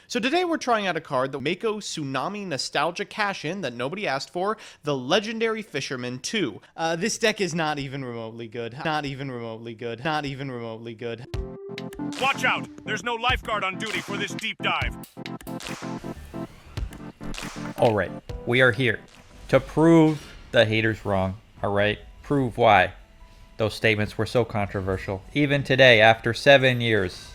So today we're trying out a card, the Mako Tsunami Nostalgia Cash-In that nobody asked for, the Legendary Fisherman 2. This deck is not even remotely good. Not even remotely good. Not even remotely good. Watch out! There's no lifeguard on duty for this deep dive. Alright, we are here to prove the haters wrong. Alright, prove why those statements were so controversial. Even today, after 7 years.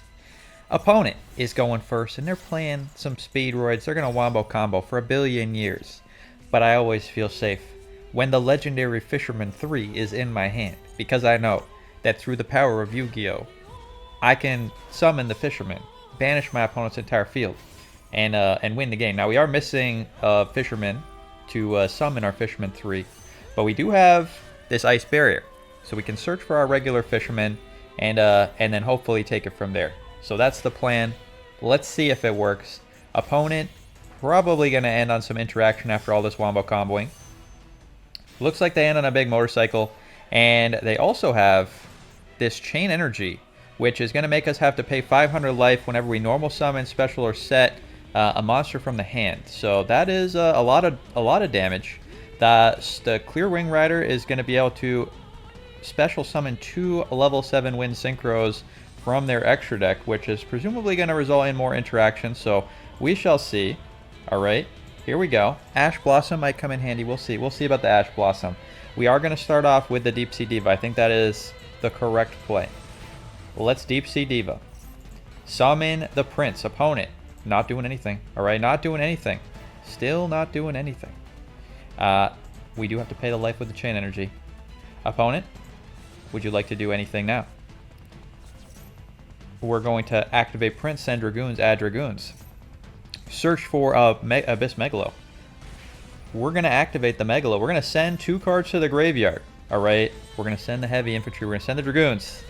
Opponent is going first, and they're playing some speedroids. They're going to wombo combo for 1 billion years. But I always feel safe when the Legendary Fisherman 3 is in my hand, because I know that through the power of Yugioh, I can summon the Fisherman, banish my opponent's entire field, and win the game. Now, we are missing Fisherman to summon our Fisherman 3, but we do have this Ice Barrier, so we can search for our regular Fisherman and then hopefully take it from there. So that's the plan. Let's see if it works. Opponent probably going to end on some interaction after all this wombo comboing. Looks like they end on a big motorcycle. And they also have this Chain Energy, which is going to make us have to pay 500 life whenever we normal summon, special, or set a monster from the hand. So that is a lot of damage. The Clear Wing Rider is going to be able to special summon 2 level 7 Wind Synchros from their extra deck, which is presumably going to result in more interaction, so we shall see. Alright, here we go. Ash Blossom might come in handy. We'll see. We'll see about the Ash Blossom. We are going to start off with the Deep Sea Diva. I think that is the correct play. Let's Deep Sea Diva. Summon the Prince. Opponent. Not doing anything. Alright, not doing anything. Still not doing anything. We do have to pay the life with the Chain Energy. Opponent, would you like to do anything now? We're going to activate Prince, send Dragoons, add Dragoons. Search for Abyss Megalo. We're going to activate the Megalo. We're going to send 2 cards to the graveyard. Alright, we're going to send the Heavy Infantry. We're going to send the Dragoons.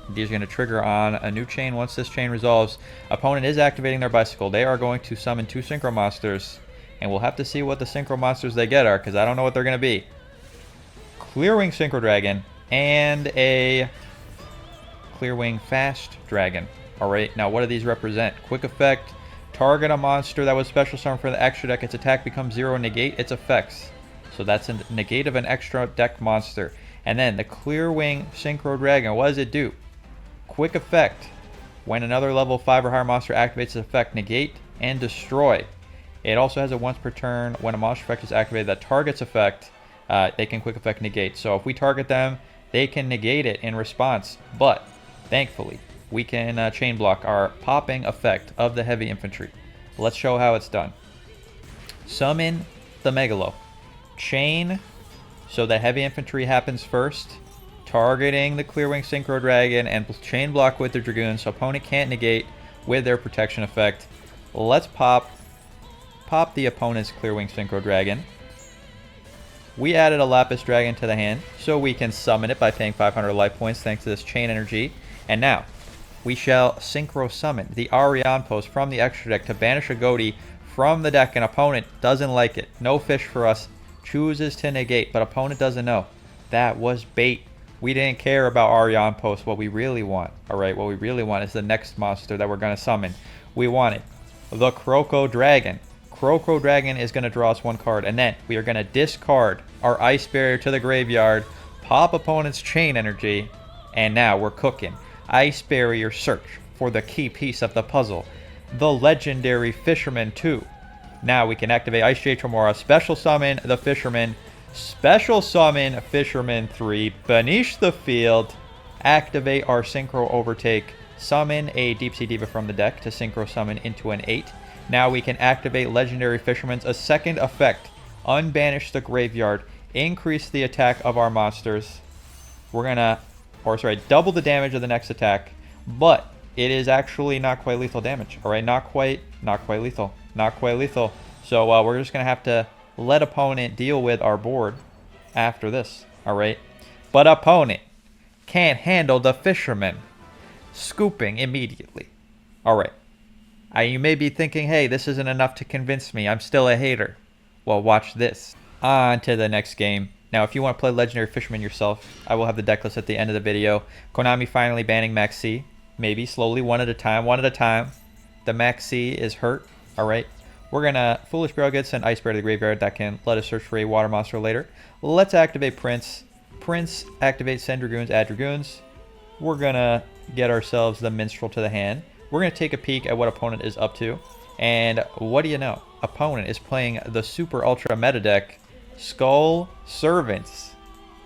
These are going to trigger on a new chain once this chain resolves. Opponent is activating their Bicycle. They are going to summon 2 Synchro Monsters. And we'll have to see what the Synchro Monsters they get are, because I don't know what they're going to be. Clearwing Synchro Dragon and a Clearwing Fast Dragon. Alright, now what do these represent? Quick effect, target a monster that was special summoned for the extra deck. Its attack becomes 0, negate its effects. So that's a negate of an extra deck monster. And then the Clearwing Synchro Dragon, what does it do? Quick effect, when another level 5 or higher monster activates its effect, negate and destroy. It also has a once per turn, when a monster effect is activated that targets effect, they can quick effect negate. So if we target them, they can negate it in response, but thankfully, we can chain block our popping effect of the Heavy Infantry. Let's show how it's done. Summon the Megalo. Chain, so the Heavy Infantry happens first, targeting the Clearwing Synchro Dragon, and chain block with the Dragoon, so opponent can't negate with their protection effect. Let's pop the opponent's Clearwing Synchro Dragon. We added a Lapis Dragon to the hand, so we can summon it by paying 500 life points thanks to this Chain Energy. And now, we shall Synchro Summon the Arion Post from the extra deck to banish a Goatee from the deck. An opponent doesn't like it. No fish for us. Chooses to negate, but opponent doesn't know. That was bait. We didn't care about Arion Post. What we really want, alright, what we really want is the next monster that we're going to summon. We want it. The Croco Dragon. Croco Dragon is going to draw us 1 card, and then we are going to discard our Ice Barrier to the graveyard, pop opponent's Chain Energy, and now we're cooking. Ice Barrier, search for the key piece of the puzzle, the Legendary Fisherman 2. Now we can activate Ice Jade Tremora, special summon the Fisherman, special summon Fisherman 3, banish the field, activate our Synchro Overtake, summon a Deep Sea Diva from the deck to Synchro Summon into an 8. Now we can activate Legendary Fisherman's a second effect, unbanish the graveyard, increase the attack of our monsters. We're gonna, double the damage of the next attack, but it is actually not quite lethal damage. Alright, not quite lethal. So we're just gonna have to let opponent deal with our board after this. Alright, but opponent can't handle the Fisherman, scooping immediately. Alright, you may be thinking, hey, this isn't enough to convince me, I'm still a hater. Well, watch this. On to the next game. Now, if you want to play Legendary Fisherman yourself, I will have the deck list at the end of the video. Konami finally banning Maxi. Maybe slowly, one at a time. The Maxi is hurt. All right. We're going to Foolish Barrel get send Ice Bear to the graveyard. That can let us search for a water monster later. Let's activate Prince. Prince, activate, send Dragoons, add Dragoons. We're going to get ourselves the Minstrel to the hand. We're going to take a peek at what opponent is up to. And what do you know? Opponent is playing the Super Ultra meta deck, Skull Servants.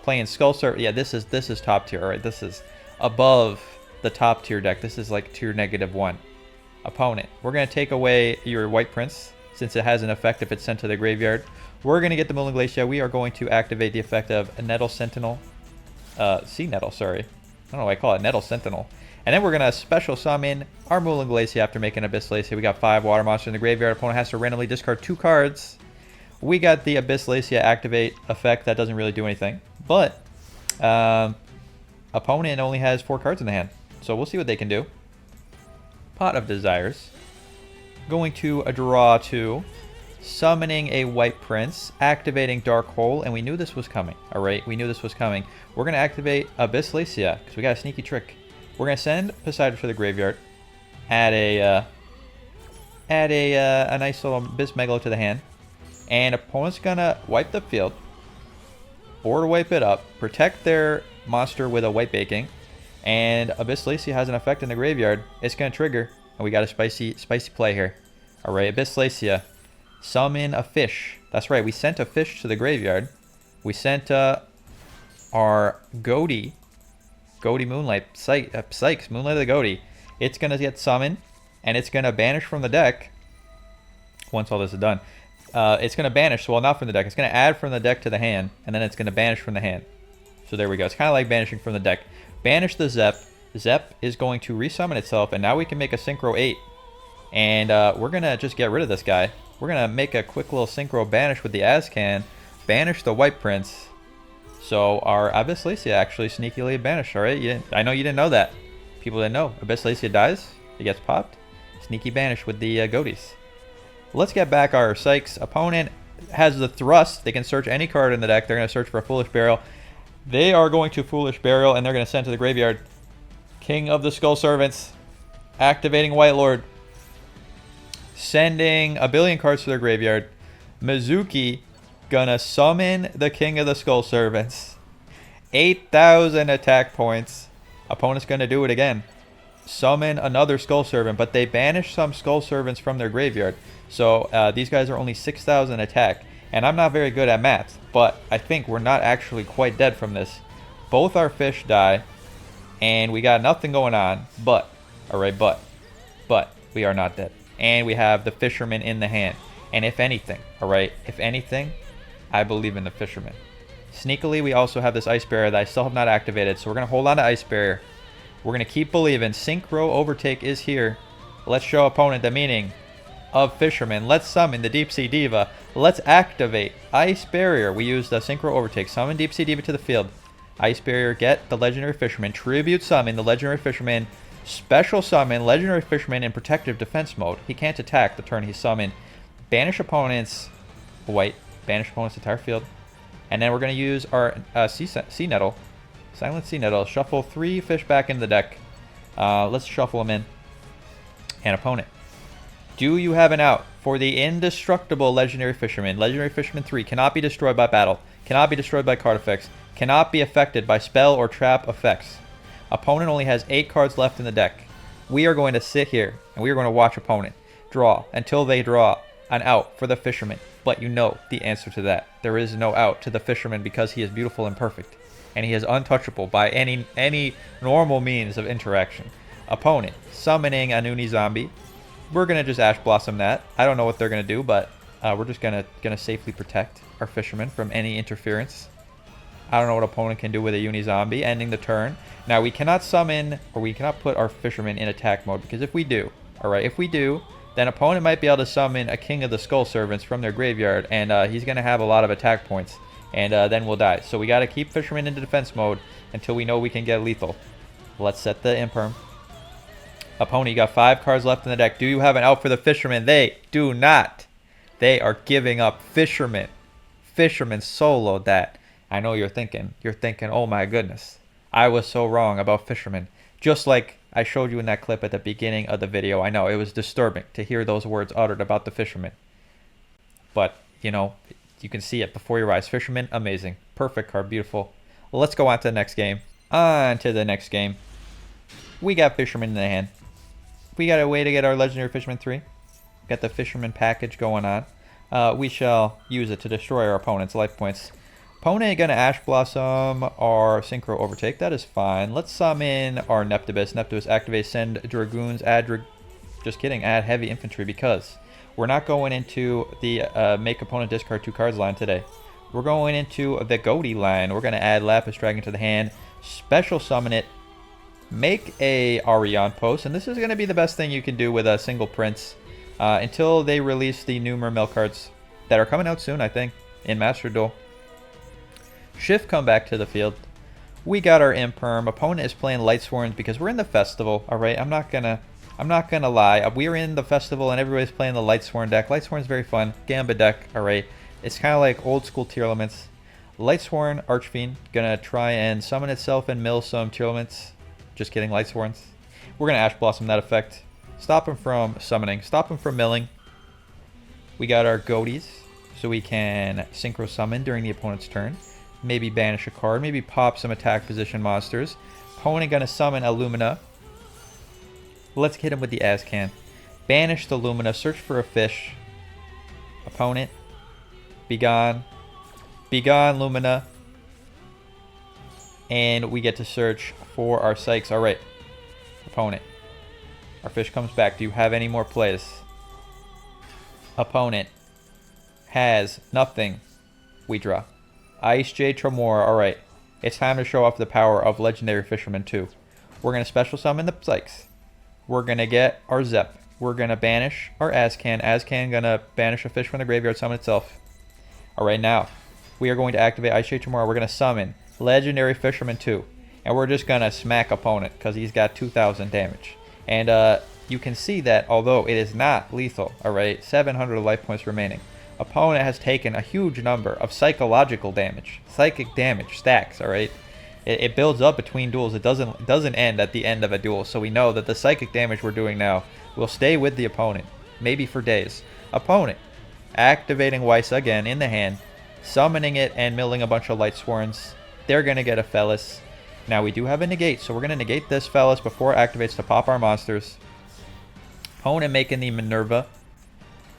Playing Skull Servants. Yeah, this is top tier, all right? This is above the top tier deck. This is like tier -1. Opponent. We're going to take away your White Prince, since it has an effect if it's sent to the graveyard. We're going to get the Moon Glacier. We are going to activate the effect of Nettle Sentinel. Sea Nettle, sorry. I don't know why I call it Nettle Sentinel. And then we're going to special summon our Moon Glacier after making Abyss Glacier. We got 5 water monsters in the graveyard. Opponent has to randomly discard 2 cards. We got the Abyss Glacier activate effect. That doesn't really do anything. But opponent only has 4 cards in the hand. So we'll see what they can do. Pot of Desires. Going to a draw 2. Summoning a White Prince. Activating Dark Hole. And we knew this was coming. Alright, we knew this was coming. We're going to activate Abyss Glacier because we got a sneaky trick. We're going to send Poseidon for the graveyard. Add a nice little Abyss Megalo to the hand. And opponent's going to wipe the field. Or wipe it up. Protect their monster with a White Baking. And Abyss Glacier has an effect in the graveyard. It's going to trigger. And we got a spicy play here. Alright, Abyss Glacier. Summon a fish. That's right, we sent a fish to the graveyard. We sent our Goaty Moonlight, Sykes, Moonlight of the Goaty. It's going to get summoned, and it's going to banish from the deck. Once all this is done, it's going to banish, well, not from the deck. It's going to add from the deck to the hand, and then it's going to banish from the hand. So there we go. It's kind of like banishing from the deck. Banish the Zep. Zep is going to resummon itself, and now we can make a Synchro 8. And we're going to just get rid of this guy. We're going to make a quick little Synchro banish with the Azcan. Banish the White Prince. So our Abyss Glacier actually sneakily banished, alright? I know you didn't know that. People didn't know. Abyss Glacier dies. It gets popped. Sneaky banish with the Goaties. Let's get back our Sykes. Opponent has the Thrust. They can search any card in the deck. They're going to search for a Foolish Burial. They are going to Foolish Burial, and they're going to send to the graveyard. King of the Skull Servants. Activating White Lord. Sending a billion cards to their graveyard. Mizuki gonna summon the King of the Skull Servants. 8,000 attack points. Opponent's gonna do it again. Summon another Skull Servant, but they banish some Skull Servants from their graveyard. So these guys are only 6,000 attack. And I'm not very good at math, but I think we're not actually quite dead from this. Both our fish die, and we got nothing going on, but we are not dead. And we have the Fisherman in the hand. And if anything, if anything, I believe in the Fisherman. Sneakily, we also have this Ice Barrier that I still have not activated, so we're going to hold on to Ice Barrier. We're going to keep believing. Synchro Overtake is here. Let's show opponent the meaning of Fisherman. Let's summon the Deep Sea Diva. Let's activate Ice Barrier. We use the Synchro Overtake. Summon Deep Sea Diva to the field. Ice Barrier, get the Legendary Fisherman. Tribute summon the Legendary Fisherman. Special summon Legendary Fisherman in Protective Defense mode. He can't attack the turn he's summoned. Banish opponent's White. Banish opponent's entire field. And then we're going to use our Sea Nettle. Silent Sea Nettle. Shuffle 3 fish back into the deck. Let's shuffle them in. And opponent. Do you have an out for the indestructible Legendary Fisherman? Legendary Fisherman 3 cannot be destroyed by battle. Cannot be destroyed by card effects. Cannot be affected by spell or trap effects. Opponent only has 8 cards left in the deck. We are going to sit here and we are going to watch opponent draw until they draw an out for the Fisherman. But you know the answer to that. There is no out to the Fisherman because he is beautiful and perfect. And he is untouchable by any normal means of interaction. Opponent summoning a Nuni Zombie. We're going to just Ash Blossom that. I don't know what they're going to do, but we're just going to safely protect our Fisherman from any interference. I don't know what opponent can do with a Uni Zombie, ending the turn. Now, we cannot summon, or we cannot put our Fisherman in attack mode, because if we do, then opponent might be able to summon a King of the Skull Servants from their graveyard, and he's going to have a lot of attack points, and then we'll die. So we got to keep Fisherman into defense mode until we know we can get lethal. Let's set the Imperm. Opponent, you got 5 cards left in the deck. Do you have an out for the Fisherman? They do not. They are giving up Fisherman. Fisherman soloed that. I know you're thinking, oh my goodness, I was so wrong about Fisherman. Just like I showed you in that clip at the beginning of the video. I know it was disturbing to hear those words uttered about the Fisherman. But, you know, you can see it before your eyes. Fisherman, amazing. Perfect card, beautiful. Well, let's go on to the next game. On to the next game. We got Fisherman in the hand. We got a way to get our Legendary Fisherman 3. Got the Fisherman package going on. We shall use it to destroy our opponent's life points. Opponent gonna Ash Blossom our Synchro Overtake. That is fine. Let's summon our Neptibus. Neptibus activate, send Dragoons, add heavy infantry, because we're not going into the make opponent discard 2 cards line today. We're going into the Goaty line. We're gonna add Lapis Dragon to the hand, special summon it, make a Arion post, and this is gonna be the best thing you can do with a single Prince until they release the new Mermail cards that are coming out soon, I think, in MasterDuel. Shift come back to the field. We got our Imperm. Opponent is playing Lightsworns because we're in the festival. All right, I'm not gonna lie. We're in the festival and everybody's playing the Lightsworn deck. Lightsworn's very fun. Gambit deck. All right, it's kind of like old school tier elements. Lightsworn Archfiend gonna try and summon itself and mill some tier elements. Just kidding, Lightsworns. We're gonna Ash Blossom that effect. Stop him from summoning. Stop him from milling. We got our Goaties, so we can Synchro Summon during the opponent's turn. Maybe banish a card, maybe pop some attack position monsters. Opponent gonna summon a Lumina. Let's hit him with the Azcan. Banish the Lumina, search for a fish. Opponent, be gone. Be gone, Lumina. And we get to search for our Psyches. Alright. Opponent. Our fish comes back. Do you have any more plays? Opponent has nothing. We draw. Ice J Tremor. Alright. It's time to show off the power of Legendary Fisherman 2. We're going to special summon the Psyches. We're going to get our Zep. We're going to banish our Azcan. Azcan going to banish a fish from the graveyard, summon itself. Alright, now we are going to activate Ice J Tremor. We're going to summon Legendary Fisherman 2. And we're just going to smack opponent because he's got 2,000 damage. And you can see that although it is not lethal, alright, 700 life points remaining. Opponent has taken a huge number of psychological damage, psychic damage stacks. All right, it builds up between duels. It doesn't end at the end of a duel. So we know that the psychic damage we're doing now will stay with the opponent, maybe for days. Opponent activating Weiss again in the hand, summoning it and milling a bunch of Lightsworns. They're gonna get a Fellis. Now we do have a negate, so we're gonna negate this Fellis before it activates to pop our monsters. Opponent making the Minerva.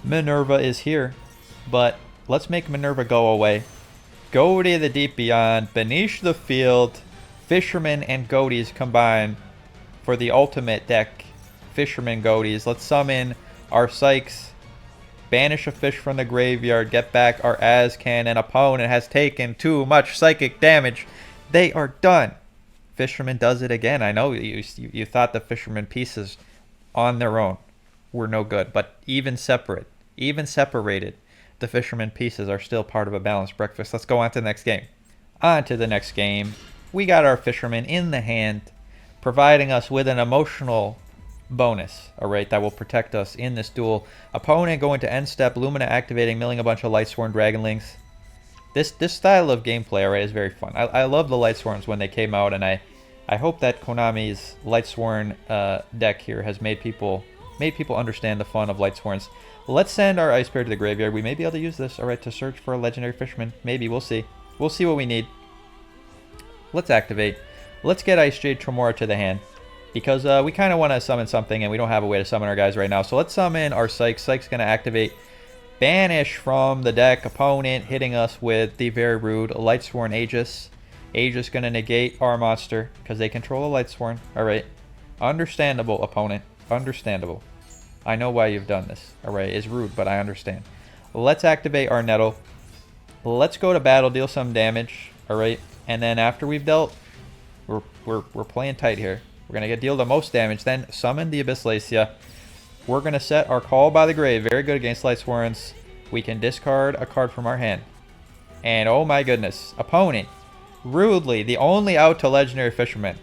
Minerva is here. But let's make Minerva go away. Go to the deep beyond. Beneath the field. Fisherman and Goaties combine for the ultimate deck. Fisherman Goaties. Let's summon our Psyches. Banish a fish from the graveyard. Get back our Azcan. And opponent has taken too much psychic damage. They are done. Fisherman does it again. I know you thought the Fisherman pieces on their own were no good. But even separated, the Fisherman pieces are still part of a balanced breakfast. Let's go on to the next game. On to the next game. We got our Fisherman in the hand, providing us with an emotional bonus, alright, that will protect us in this duel. Opponent going to end step, Lumina activating, milling a bunch of Lightsworn Dragonlings. This style of gameplay, alright, is very fun. I love the Lightsworns when they came out, and I hope that Konami's Lightsworn deck here has made people understand the fun of Lightsworns. Let's send our Ice Bear to the graveyard. We may be able to use this, alright, to search for a Legendary Fisherman. Maybe, we'll see. We'll see what we need. Let's activate. Let's get Ice Jade Tremor to the hand. Because we kind of want to summon something, and we don't have a way to summon our guys right now. So let's summon our Psyche. Psyche's going to activate. Banish from the deck. Opponent hitting us with the very rude Lightsworn Aegis. Aegis going to negate our monster, because they control a Lightsworn. Alright. Understandable, opponent. Understandable. I know why you've done this. Alright, it's rude, but I understand. Let's activate our Nettle. Let's go to battle, deal some damage. Alright, and then after we've dealt, we're playing tight here. We're gonna deal the most damage, then summon the Abysslacia. We're gonna set our Call by the Grave. Very good against Lightsworns. We can discard a card from our hand. And oh my goodness, opponent rudely, the only out to Legendary Fisherman.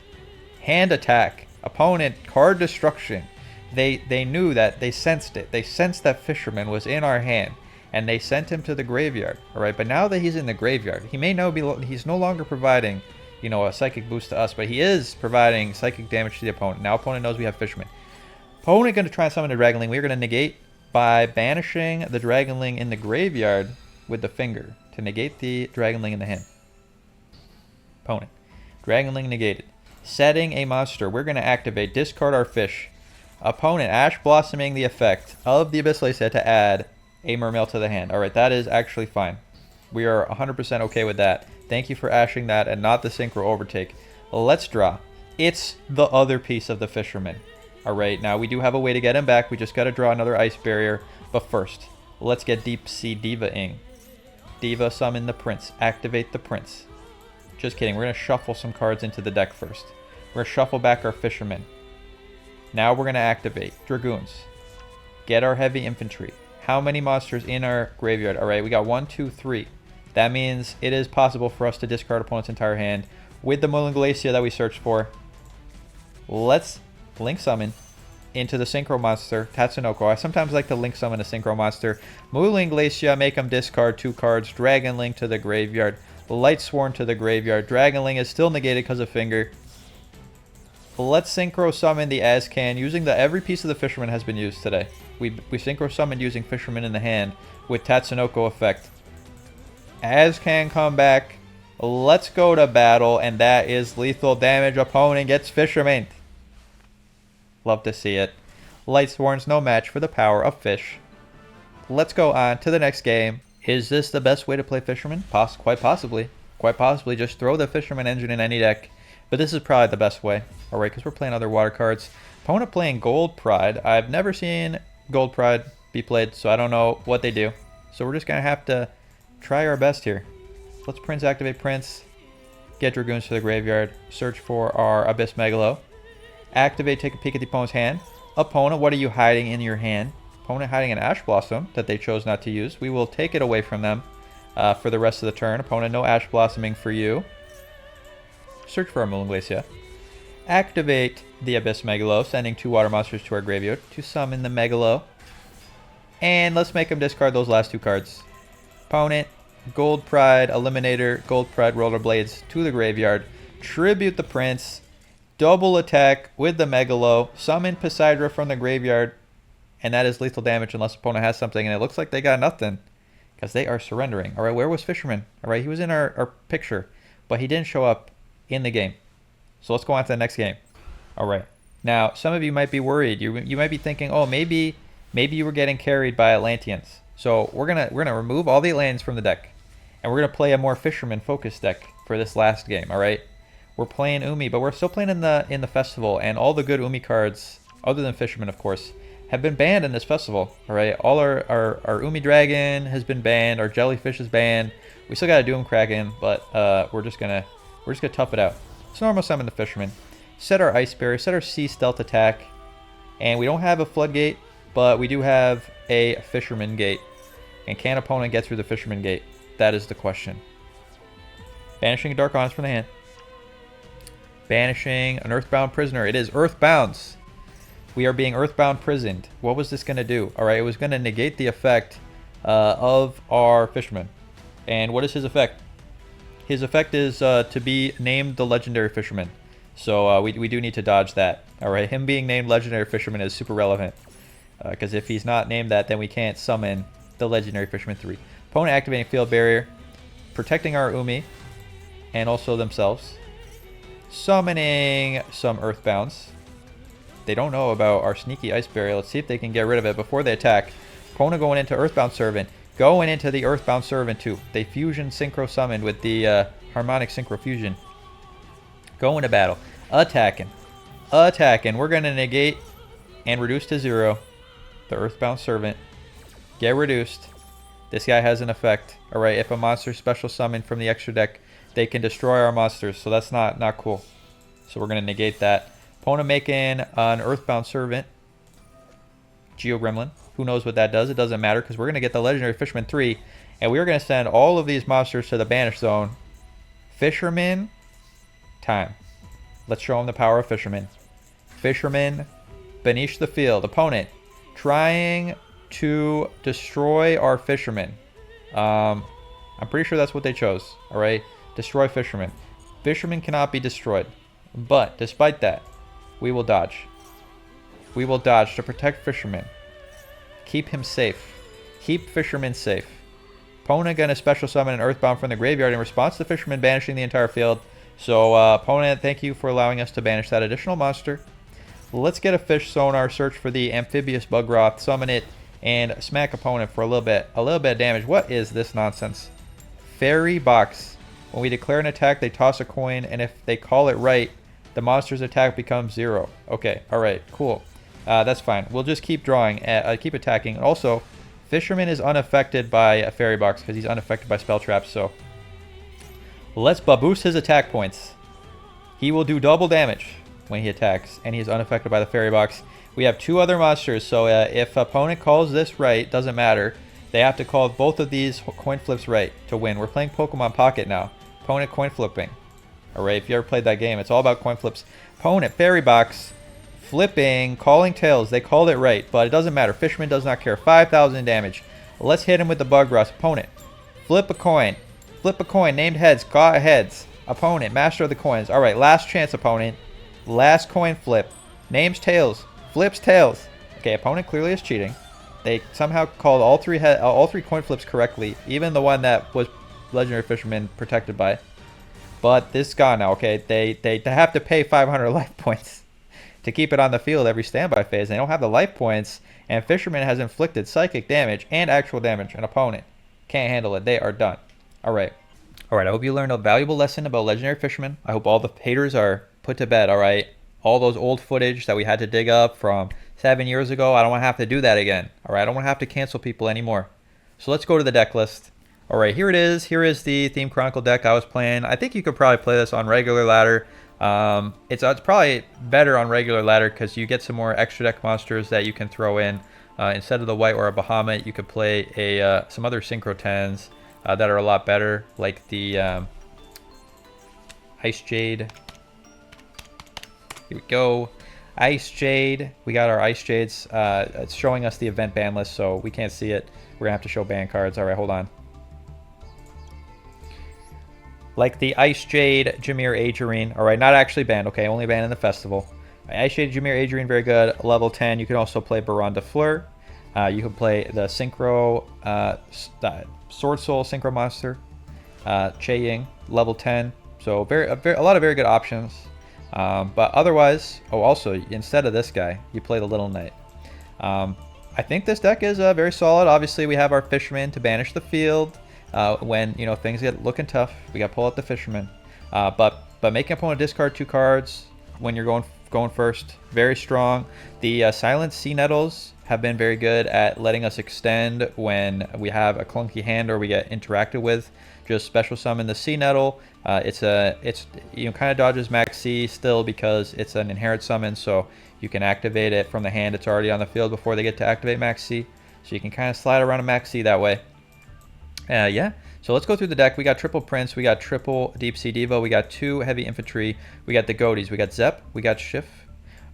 Hand attack. Opponent card destruction. They knew that, they sensed it. They sensed that Fisherman was in our hand, and they sent him to the graveyard. All right, but now that he's in the graveyard, he may now be, he's no longer providing you know, a psychic boost to us, but he is providing psychic damage to the opponent. Now opponent knows we have Fisherman. Opponent going to try and summon a Dragonling. We're going to negate by banishing the Dragonling in the graveyard with the finger to negate the Dragonling in the hand. Opponent. Dragonling negated. Setting a monster. We're going to activate, discard our fish. Opponent Ash Blossoming the effect of the Abyss Lacia to add a Mermail to the hand. Alright, that is actually fine. We are 100% okay with that. Thank you for ashing that and not the Synchro Overtake. Let's draw. It's the other piece of the Fisherman. Alright, now we do have a way to get him back. We just got to draw another Ice Barrier. But first, let's get Deep Sea Diva-ing. Diva summon the Prince. Activate the Prince. Just kidding. We're going to shuffle some cards into the deck first. We're going to shuffle back our Fisherman. Now we're going to activate Dragoons. Get our Heavy Infantry. How many monsters in our graveyard? Alright, we got 1, 2, 3. That means it is possible for us to discard opponent's entire hand with the Moulin Glacia that we searched for. Let's Link Summon into the Synchro Monster, Tatsunoko. I sometimes like to Link Summon a Synchro Monster. Moulin Glacia, make him discard 2 cards. Dragon Link to the graveyard. Light Sworn to the graveyard. Dragonling is still negated because of Finger. Let's Synchro Summon the Azcan using the... Every piece of the Fisherman has been used today. We Synchro Summoned using Fisherman in the hand with Tatsunoko effect. Azcan come back. Let's go to battle, and that is lethal damage. Opponent gets Fisherman. Love to see it. Light Sworn's no match for the power of Fish. Let's go on to the next game. Is this the best way to play Fisherman? Quite possibly. Quite possibly. Just throw the Fisherman engine in any deck. But this is probably the best way. Alright, because we're playing other water cards. Opponent playing Gold Pride. I've never seen Gold Pride be played, so I don't know what they do. So we're just going to have to try our best here. Let's Prince activate Prince. Get Dragoons to the graveyard. Search for our Abyss Megalo. Activate, take a peek at the opponent's hand. Opponent, what are you hiding in your hand? Opponent hiding an Ash Blossom that they chose not to use. We will take it away from them for the rest of the turn. Opponent, no Ash Blossoming for you. Search for our Moulin Glacia. Activate the Abyss Megalo, sending 2 water monsters to our graveyard to summon the Megalo. And let's make them discard those last 2 cards. Opponent, Gold Pride, Eliminator, Gold Pride, Rollerblades to the graveyard. Tribute the Prince. Double attack with the Megalo. Summon Poseidra from the graveyard. And that is lethal damage unless opponent has something. And it looks like they got nothing. Because they are surrendering. Alright, where was Fisherman? Alright, he was in our picture. But he didn't show up in the game. So let's go on to the next game. Alright. Now, some of you might be worried. You might be thinking, oh, maybe you were getting carried by Atlanteans. So we're gonna remove all the Atlanteans from the deck. And we're gonna play a more Fisherman focused deck for this last game, alright? We're playing Umi, but we're still playing in the festival, and all the good Umi cards, other than Fisherman, of course, have been banned in this festival. All right, all our Umi Dragon has been banned. Our Jellyfish is banned. We still got a Doom Kraken, but we're just gonna tough it out. So normal summon the Fisherman, set our Ice Barrier, set our Sea Stealth attack, and we don't have a Floodgate, but we do have a Fisherman Gate. And can opponent get through the Fisherman Gate? That is the question. Banishing a Dark Honest from the hand. Banishing an Earthbound Prisoner. It is Earthbounds. We are being Earthbound prisoned. What was this going to do? Alright, it was going to negate the effect of our Fisherman. And what is his effect? His effect is to be named the Legendary Fisherman. So we do need to dodge that. Alright, him being named Legendary Fisherman is super relevant. Because if he's not named that, then we can't summon the Legendary Fisherman 3. Opponent activating Field Barrier. Protecting our Umi. And also themselves. Summoning some Earthbounds. They don't know about our sneaky Ice Barrier. Let's see if they can get rid of it before they attack. Opponent going into Earthbound Servant. Going into the Earthbound Servant too. They fusion Synchro Summoned with the Harmonic Synchro Fusion. Going to battle. Attacking. Attacking. We're going to negate and reduce to 0 the Earthbound Servant. Get reduced. This guy has an effect. Alright, if a monster special summoned from the extra deck, they can destroy our monsters. So that's not cool. So we're going to negate that. Opponent making an Earthbound Servant. Geo Gremlin. Who knows what that does? It doesn't matter because we're going to get the Legendary Fisherman 3. And we're going to send all of these monsters to the Banish Zone. Fisherman time. Let's show them the power of Fisherman. Fisherman Banish the field. Opponent trying to destroy our Fisherman. I'm pretty sure that's what they chose. Alright. Destroy Fisherman. Fisherman cannot be destroyed. But despite that, we will dodge. We will dodge to protect Fisherman. Keep him safe. Keep Fisherman safe. Opponent gonna special summon an Earthbound from the graveyard in response to Fisherman banishing the entire field. So opponent, thank you for allowing us to banish that additional monster. Let's get a fish sonar, search for the amphibious Bugroth, summon it, and smack opponent for a little bit of damage. What is this nonsense? Fairy box. When we declare an attack, they toss a coin, and if they call it right, the monster's attack becomes 0. Okay, alright, cool. That's fine. We'll just keep drawing, keep attacking. Also, Fisherman is unaffected by a fairy box because he's unaffected by spell traps, so let's boost his attack points. He will do double damage when he attacks, and he is unaffected by the fairy box. We have 2 other monsters, so if opponent calls this right, doesn't matter. They have to call both of these coin flips right to win. We're playing Pokemon Pocket now. Opponent coin flipping. Alright, if you ever played that game, it's all about coin flips. Opponent fairy box. Flipping, calling tails. They called it right, but it doesn't matter. Fisherman does not care. 5,000 damage. Let's hit him with the Bug Rust. Opponent, flip a coin. Flip a coin. Named heads. Got heads. Opponent, master of the coins. All right, last chance, opponent. Last coin flip. Names tails. Flips tails. Okay, opponent clearly is cheating. They somehow called all three coin flips correctly, even the one that was Legendary Fisherman protected by. But this is gone now. Okay, they have to pay 500 life points to keep it on the field every standby phase. They don't have the life points, and Fisherman has inflicted psychic damage and actual damage. An opponent can't handle it. They are done. Alright. Alright, I hope you learned a valuable lesson about Legendary Fisherman. I hope all the haters are put to bed, alright? All those old footage that we had to dig up from 7 years ago, I don't want to have to do that again. Alright, I don't want to have to cancel people anymore. So let's go to the deck list. Alright, here it is. Here is the Theme Chronicle deck I was playing. I think you could probably play this on regular ladder. It's probably better on regular ladder because you get some more extra deck monsters that you can throw in. Instead of the white or a Bahamut, you could play some other Synchro 10s that are a lot better, like the Ice Jade. Here we go. Ice Jade. We got our Ice Jades. It's showing us the event ban list, so we can't see it. We're going to have to show ban cards. All right, hold on. Like the Ice Jade, Jameer Agerine. All right, not actually banned. Okay, only banned in the festival. Ice Jade, Jameer Agerine, very good. Level 10. You can also play Baron de Fleur. You can play the Synchro, Sword Soul Synchro Monster. Che Ying, level 10. So a lot of very good options. But otherwise, also, instead of this guy, you play the Little Knight. I think this deck is very solid. Obviously, we have our Fisherman to banish the field. When things get looking tough, we got to pull out the Fisherman. But making opponent discard 2 cards when you're going first, very strong. The Silent Sea Nettles have been very good at letting us extend when we have a clunky hand or we get interacted with. Just special summon the Sea Nettle. It's kind of dodges Max C still because it's an inherent summon, so you can activate it from the hand. It's already on the field before they get to activate Max C, so you can kind of slide around a Max C that way. Yeah, so let's go through the deck. We got triple Prince, we got triple Deep Sea Diva, we got 2 heavy infantry, we got the Goaties, we got Zep, we got Schiff,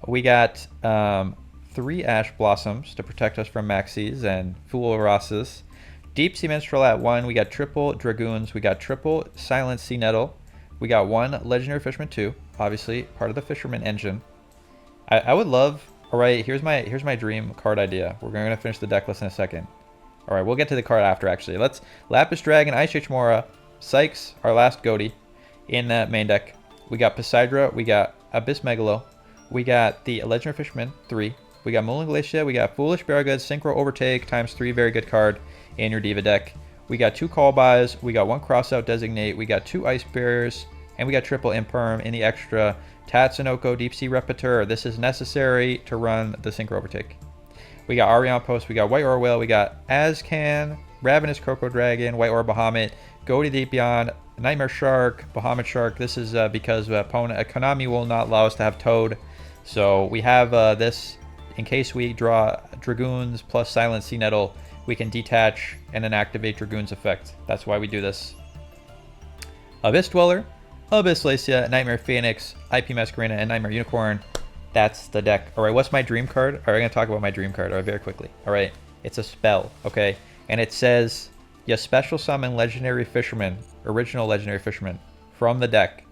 we got 3 Ash Blossoms to protect us from Maxis and Fool Rosses, Deep Sea Minstrel at 1, we got triple Dragoons, we got triple Silent Sea Nettle, we got 1 Legendary Fisherman 2, obviously part of the Fisherman engine. I would love, alright, here's my dream card idea. We're going to finish the deck list in a second. Alright, we'll get to the card after, actually. Let's Lapis Dragon, Ice Age Mora, Sykes, our last Goatee, in that main deck. We got Poseidra, we got Abyss Megalo, we got the Legendary Fisherman 3, we got Moon Glacia, we got Foolish Barragood, Synchro Overtake, ×3, very good card in your Diva deck. We got 2 Call Buys, we got 1 Crossout Designate, we got 2 Ice Barriers, and we got triple Imperm in the extra Tatsunoko Deep Sea Repeteur. This is necessary to run the Synchro Overtake. We got Arion Post, we got White Aura Whale, we got Azcan, Ravenous Croco Dragon, White Aura Bahamut, Go to Deep Beyond, Nightmare Shark, Bahamut Shark. This is because opponent Konami will not allow us to have Toad. So we have this in case we draw Dragoons plus Silent Sea Nettle, we can detach and then activate Dragoon's effect. That's why we do this. Abyss Dweller, Abyss Lacia, Nightmare Phoenix, IP Masquerena, and Nightmare Unicorn. That's the deck. All right, what's my dream card? All right, I'm going to talk about my dream card very quickly. All right, it's a spell, okay? And it says, you special summon Legendary Fisherman, original Legendary Fisherman, from the deck.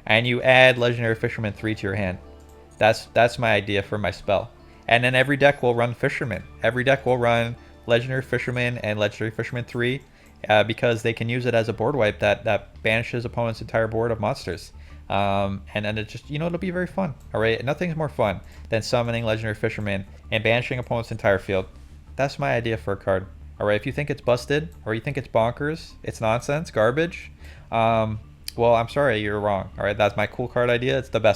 and you add Legendary Fisherman 3 to your hand. That's my idea for my spell. And then every deck will run Fisherman. Every deck will run Legendary Fisherman and Legendary Fisherman 3 because they can use it as a board wipe that banishes opponent's entire board of monsters. And then it just, it'll be very fun. All right, nothing's more fun than summoning Legendary Fisherman and banishing opponent's entire field. That's my idea for a card. All right, if you think it's busted or you think it's bonkers, it's nonsense, garbage, well, I'm sorry, you're wrong. All right, that's my cool card idea. It's the best